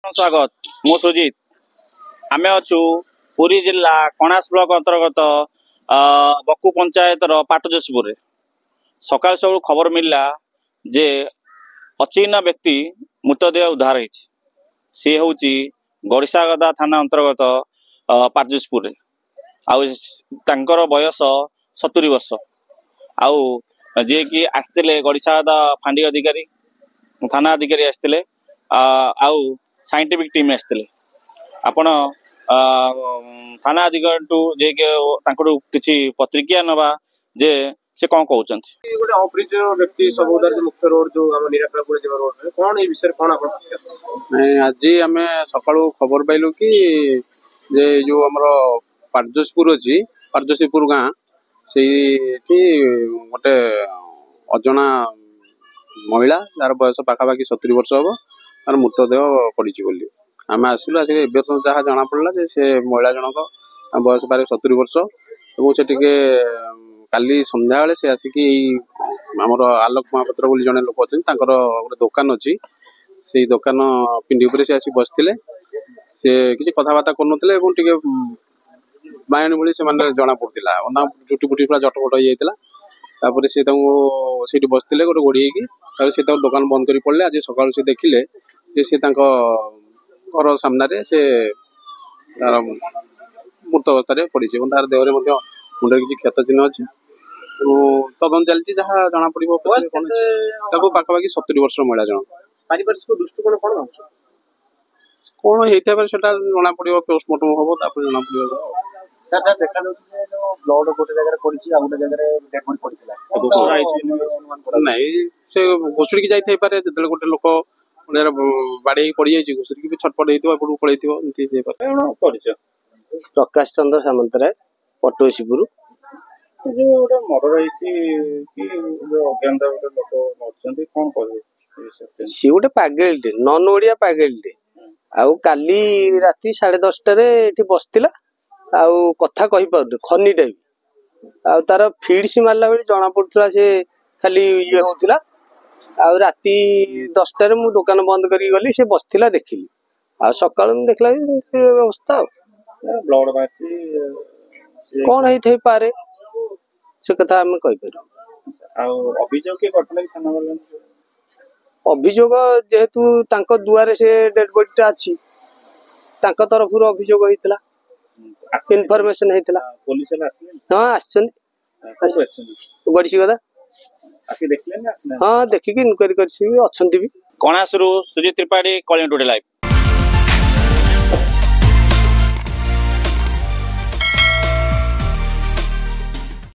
स्वागत मु सुजित आमे अच्छु पुरी जिला कणास ब्लॉक अंतर्गत बक्कु पंचायत पाटजोशीपुर सकाल सब खबर मिलला जे अचिन्ह व्यक्ति मृतदेह उद्धार होती सी हूँ गड़िशागदा थाना अंतर्गत पाटजोशीपुर आउर बयस 70 वर्ष आउ जे कि आसते गड़िशागदा फांडी अधिकारी थाना अधिकारी आसते आउ साइंटिफिक टीम आसते आपण थाना अधिकारी जे कि प्रतिक्रिया नवा जे से कौन कहते गोटे अपरिचय व्यक्ति सब मुख्य रोड जो निराकपुर रोड कौन ये विषय कौन आज आम सका खबर पाइलु कि जे जो आमर पाटजोशीपुर अच्छी पाटजोशीपुर गाँ से गोटे अजना महिला जार बयस पाखापाखि 70 वर्ष हम तार मृतदेह पड़ी बोली आम आसलु आस जहाँ जना पड़ा से महिला जनक बयस पारे 70 वर्ष और से काली संध्या बेले से आसिक आमर आलोक महापात्र बोली जड़े लोक अच्छा गोटे दुकान अच्छी से दुकान पिंडी उपर से आसी बसते से किसी कथबार्ता कर बायणी भली से जना पड़ा चुटी फुटी पूरा जटपट हो जाता से बसते गोटे गोड़ी से दुकान बंद कर पड़े आज सका से देखिले सी घर सामने से तार मृत अवस्था पड़ी तार देहरे मुंडे किसी क्षत चिन्ह अच्छी तदन चलती जहाँ जना पड़ो पाखापाखि 70 वर्ष महिला जन पारिपार्श्विक दृष्टिकोण कौन कौन होता जना पड़ो पोस्टमार्टम हम जना पड़ो नहीं से घुषुड़ी जापे जो गोटे लोक बाड़े पड़ जाए घुषुड़ी भी छटपट होती पड़े प्रकाश चंद्र सामंतराय पटोशीपुर जो गोटे मर्डर सी गोटे पागेलटे नन ओडिया पागेलटे आउ काली राति 10:30 बसला आउ कथा कहि पाउन खनी टाइप आउ तार फिड्स मारला बेली जना पड़ता से खाली ये होतिला आउ राति 10टारे मु दुकान बंद करी गली से बसला देखिली आ सकाळ मु देखला अवस्था ब्लड बाची कौन होई पारे से कथा हम कहि पारू अभियोग के घटना थाना वाला अभियोग जेहेतु तांको दुआरे से डेड बॉडी अच्छी तांको तरफ अभियोग होइतला इनफॉरमेशन होइतला पुलिस वाला आसले हां आछन गडीसी गदा आसी देखले ना आसना हां देखि कि इनक्वायरी करछि अछंती भी कणासरू सुजित त्रिपाठी कलिंग टुडे लाइव।